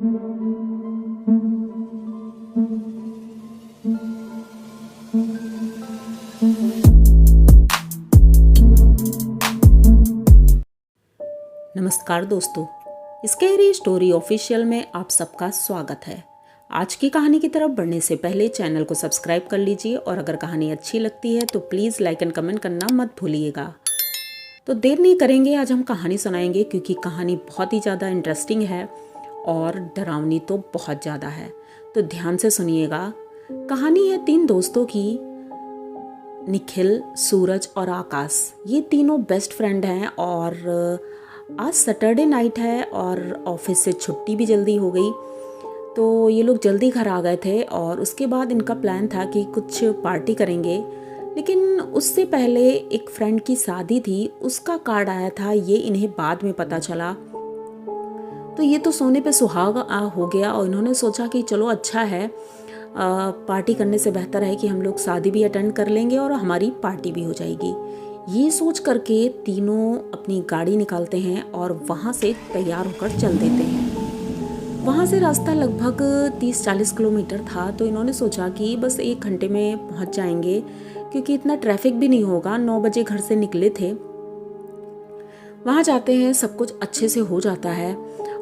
नमस्कार दोस्तों, scary story official में आप सबका स्वागत है। आज की कहानी की तरफ बढ़ने से पहले चैनल को सब्सक्राइब कर लीजिए और अगर कहानी अच्छी लगती है तो प्लीज़ लाइक एंड कमेंट करना मत भूलिएगा। तो देर नहीं करेंगे, आज हम कहानी सुनाएंगे क्योंकि कहानी बहुत ही ज़्यादा इंटरेस्टिंग है और डरावनी तो बहुत ज़्यादा है। तो ध्यान से सुनिएगा। कहानी है 3 दोस्तों की, निखिल, सूरज और आकाश। ये तीनों बेस्ट फ्रेंड हैं और आज सैटरडे नाइट है और ऑफिस से छुट्टी भी जल्दी हो गई, तो ये लोग जल्दी घर आ गए थे और उसके बाद इनका प्लान था कि कुछ पार्टी करेंगे। लेकिन उससे पहले एक फ्रेंड की शादी थी, उसका कार्ड आया था, ये इन्हें बाद में पता चला। तो ये तो सोने पे सुहागा हो गया और इन्होंने सोचा कि चलो अच्छा है, पार्टी करने से बेहतर है कि हम लोग शादी भी अटेंड कर लेंगे और हमारी पार्टी भी हो जाएगी। ये सोच करके तीनों अपनी गाड़ी निकालते हैं और वहाँ से तैयार होकर चल देते हैं। वहाँ से रास्ता लगभग 30-40 किलोमीटर था, तो इन्होंने सोचा कि बस 1 घंटे में पहुँच जाएंगे क्योंकि इतना ट्रैफिक भी नहीं होगा। 9 बजे घर से निकले थे। वहाँ जाते हैं, सब कुछ अच्छे से हो जाता है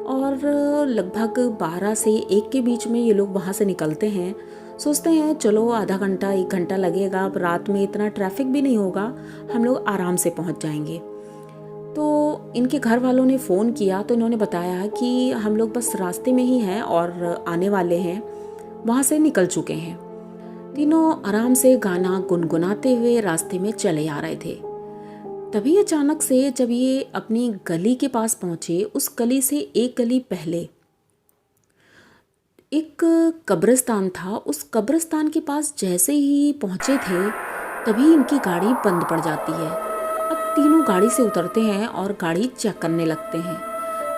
और लगभग 12 से 1 के बीच में ये लोग वहाँ से निकलते हैं। सोचते हैं चलो आधा घंटा 1 घंटा लगेगा, अब रात में इतना ट्रैफिक भी नहीं होगा, हम लोग आराम से पहुँच जाएंगे। तो इनके घर वालों ने फ़ोन किया तो इन्होंने बताया कि हम लोग बस रास्ते में ही हैं और आने वाले हैं, वहाँ से निकल चुके हैं। तीनों आराम से गाना गुनगुनाते हुए रास्ते में चले आ रहे थे। तभी अचानक से जब ये अपनी गली के पास पहुँचे, उस गली से एक गली पहले एक कब्रिस्तान था। उस कब्रिस्तान के पास जैसे ही पहुँचे थे तभी इनकी गाड़ी बंद पड़ जाती है। अब तीनों गाड़ी से उतरते हैं और गाड़ी चेक करने लगते हैं।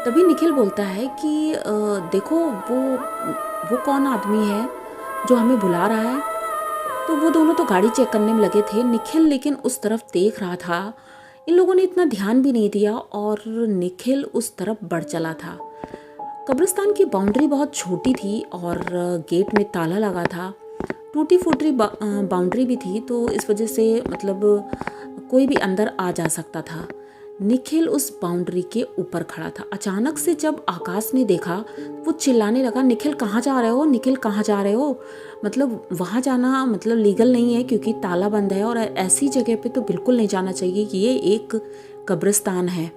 तभी निखिल बोलता है कि देखो वो कौन आदमी है जो हमें बुला रहा है। तो वो दोनों तो गाड़ी चेक करने में लगे थे, निखिल लेकिन उस तरफ देख रहा था। इन लोगों ने इतना ध्यान भी नहीं दिया और निखिल उस तरफ बढ़ चला था। कब्रिस्तान की बाउंड्री बहुत छोटी थी और गेट में ताला लगा था। टूटी फूटी बाउंड्री भी थी, तो इस वजह से मतलब कोई भी अंदर आ जा सकता था। निखिल उस बाउंड्री के ऊपर खड़ा था। अचानक से जब आकाश ने देखा, वो चिल्लाने लगा, निखिल कहाँ जा रहे हो, निखिल कहाँ जा रहे हो, मतलब वहाँ जाना मतलब लीगल नहीं है क्योंकि ताला बंद है और ऐसी जगह पे तो बिल्कुल नहीं जाना चाहिए कि ये एक कब्रिस्तान है।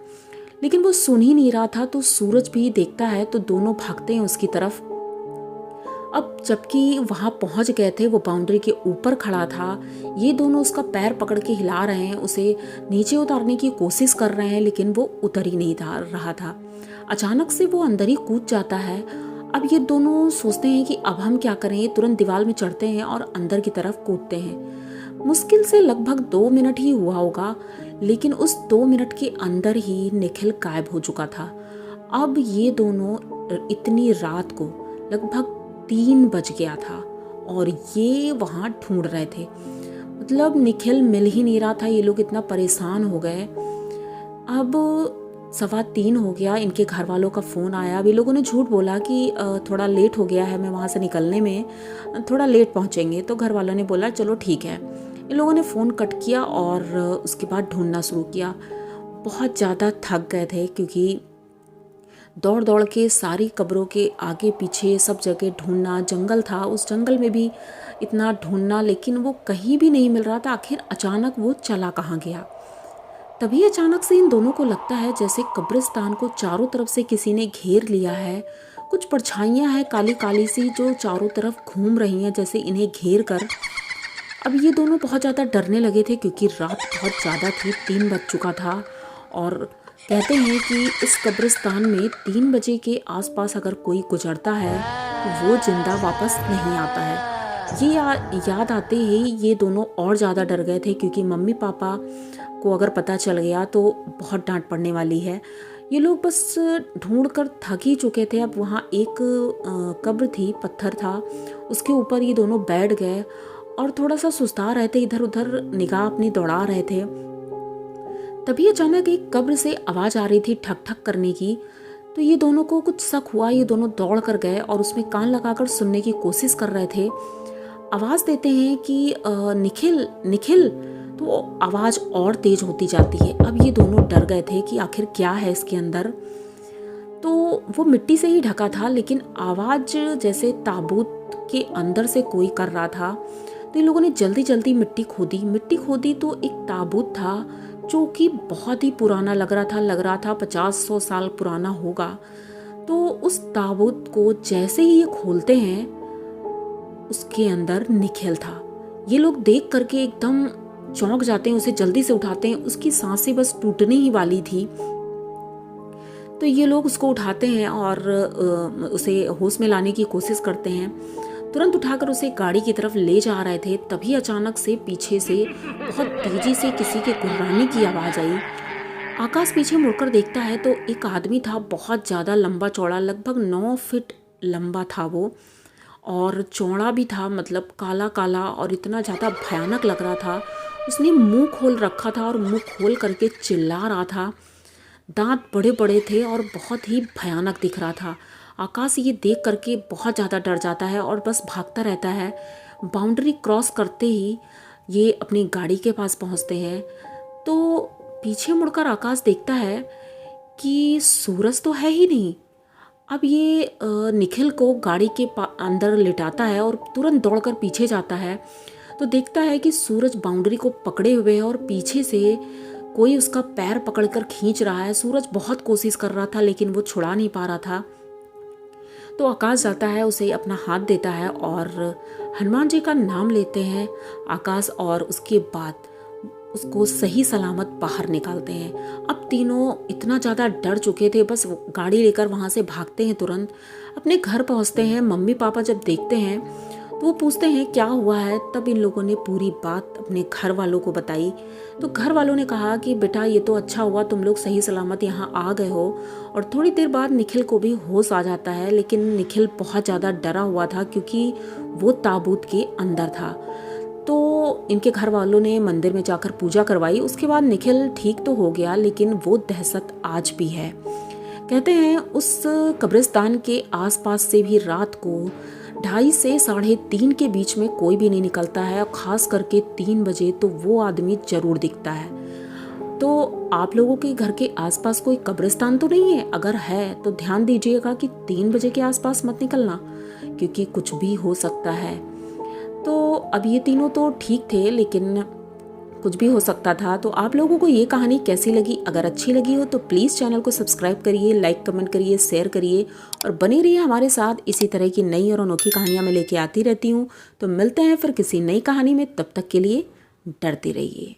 लेकिन वो सुन ही नहीं रहा था। तो सूरज भी देखता है तो दोनों भागते हैं उसकी तरफ। अब जबकि वहाँ पहुँच गए थे, वो बाउंड्री के ऊपर खड़ा था, ये दोनों उसका पैर पकड़ के हिला रहे हैं, उसे नीचे उतारने की कोशिश कर रहे हैं, लेकिन वो उतर ही नहीं रहा था। अचानक से वो अंदर ही कूद जाता है। अब ये दोनों सोचते हैं कि अब हम क्या करें, तुरंत दीवार में चढ़ते हैं और अंदर की तरफ कूदते हैं। मुश्किल से लगभग 2 मिनट ही हुआ होगा, लेकिन उस 2 मिनट के अंदर ही निखिल गायब हो चुका था। अब ये दोनों इतनी रात को लगभग 3 बज गया था और ये वहाँ ढूंढ रहे थे, मतलब निखिल मिल ही नहीं रहा था। ये लोग इतना परेशान हो गए। अब 3:15 हो गया, इनके घर वालों का फ़ोन आया। अब ये लोगों ने झूठ बोला कि थोड़ा लेट हो गया है, मैं वहाँ से निकलने में थोड़ा लेट पहुँचेंगे। तो घर वालों ने बोला चलो ठीक है। इन लोगों ने फ़ोन कट किया और उसके बाद ढूंढना शुरू किया। बहुत ज़्यादा थक गए थे क्योंकि दौड़ दौड़ के सारी कब्रों के आगे पीछे सब जगह ढूंढना, जंगल था, उस जंगल में भी इतना ढूंढना, लेकिन वो कहीं भी नहीं मिल रहा था। आखिर अचानक वो चला कहाँ गया। तभी अचानक से इन दोनों को लगता है जैसे कब्रिस्तान को चारों तरफ से किसी ने घेर लिया है। कुछ परछाइयाँ हैं काली काली सी जो चारों तरफ घूम रही हैं जैसे इन्हें घेर कर। अब ये दोनों बहुत ज़्यादा डरने लगे थे क्योंकि रात बहुत ज़्यादा थी, 3 बज चुका था और कहते हैं कि इस कब्रिस्तान में 3 बजे के आसपास अगर कोई गुजरता है तो वो जिंदा वापस नहीं आता है। ये याद आते ही ये दोनों और ज़्यादा डर गए थे क्योंकि मम्मी पापा को अगर पता चल गया तो बहुत डांट पड़ने वाली है। ये लोग बस ढूंढ कर थक ही चुके थे। अब वहाँ एक कब्र थी, पत्थर था, उसके ऊपर ये दोनों बैठ गए और थोड़ा सा सुस्ता रहे थे, इधर उधर निगाह अपनी दौड़ा रहे थे। तभी अचानक एक कब्र से आवाज़ आ रही थी ठक ठक करने की। तो ये दोनों को कुछ शक हुआ, ये दोनों दौड़ कर गए और उसमें कान लगाकर सुनने की कोशिश कर रहे थे। आवाज़ देते हैं कि निखिल निखिल, तो आवाज़ और तेज होती जाती है। अब ये दोनों डर गए थे कि आखिर क्या है इसके अंदर। तो वो मिट्टी से ही ढका था, लेकिन आवाज़ जैसे ताबूत के अंदर से कोई कर रहा था। तो इन लोगों ने जल्दी जल्दी मिट्टी खोदी तो एक ताबूत था जो कि बहुत ही पुराना लग रहा था 50-100 साल पुराना होगा। तो उस ताबूत को जैसे ही ये खोलते हैं, उसके अंदर निखिल था। ये लोग देख करके एकदम चौंक जाते हैं, उसे जल्दी से उठाते हैं। उसकी सांसें बस टूटने ही वाली थी। तो ये लोग उसको उठाते हैं और उसे होश में लाने की कोशिश करते हैं। तुरंत उठाकर उसे गाड़ी की तरफ ले जा रहे थे, तभी अचानक से पीछे से बहुत तेजी से किसी के गुर्राने की आवाज़ आई। आकाश पीछे मुड़कर देखता है तो एक आदमी था, बहुत ज़्यादा लंबा चौड़ा, लगभग 9 फीट लंबा था वो, और चौड़ा भी था, मतलब काला काला, और इतना ज़्यादा भयानक लग रहा था। उसने मुंह खोल रखा था और मुंह खोल करके चिल्ला रहा था। दांत बड़े बड़े थे और बहुत ही भयानक दिख रहा था। आकाश ये देख करके बहुत ज़्यादा डर जाता है और बस भागता रहता है। बाउंड्री क्रॉस करते ही ये अपनी गाड़ी के पास पहुंचते हैं। तो पीछे मुड़कर आकाश देखता है कि सूरज तो है ही नहीं। अब ये निखिल को गाड़ी के अंदर लिटाता है और तुरंत दौड़कर पीछे जाता है। तो देखता है कि सूरज बाउंड्री को पकड़े हुए है और पीछे से कोई उसका पैर पकड़कर खींच रहा है। सूरज बहुत कोशिश कर रहा था लेकिन वो छुड़ा नहीं पा रहा था। तो आकाश जाता है, उसे अपना हाथ देता है और हनुमान जी का नाम लेते हैं आकाश, और उसके बाद उसको सही सलामत बाहर निकालते हैं। अब तीनों इतना ज़्यादा डर चुके थे, बस गाड़ी लेकर वहाँ से भागते हैं। तुरंत अपने घर पहुँचते हैं। मम्मी पापा जब देखते हैं तो वो पूछते हैं क्या हुआ है। तब इन लोगों ने पूरी बात अपने घर वालों को बताई। तो घर वालों ने कहा कि बेटा ये तो अच्छा हुआ तुम लोग सही सलामत यहाँ आ गए हो। और थोड़ी देर बाद निखिल को भी होश आ जाता है, लेकिन निखिल बहुत ज़्यादा डरा हुआ था क्योंकि वो ताबूत के अंदर था। तो इनके घर वालों ने मंदिर में जाकर पूजा करवाई। उसके बाद निखिल ठीक तो हो गया, लेकिन वो दहशत आज भी है। कहते हैं उस कब्रिस्तान के आसपास से भी रात को 2:30 से 3:30 के बीच में कोई भी नहीं निकलता है, और ख़ास करके 3 बजे तो वो आदमी ज़रूर दिखता है। तो आप लोगों के घर के आसपास कोई कब्रिस्तान तो नहीं है? अगर है तो ध्यान दीजिएगा कि 3 बजे के आसपास मत निकलना, क्योंकि कुछ भी हो सकता है। तो अब ये तीनों तो ठीक थे, लेकिन कुछ भी हो सकता था। तो आप लोगों को ये कहानी कैसी लगी? अगर अच्छी लगी हो तो प्लीज़ चैनल को सब्सक्राइब करिए, लाइक कमेंट करिए, शेयर करिए और बने रहिए हमारे साथ। इसी तरह की नई और अनोखी कहानियाँ मैं लेके आती रहती हूँ। तो मिलते हैं फिर किसी नई कहानी में, तब तक के लिए डरते रहिए।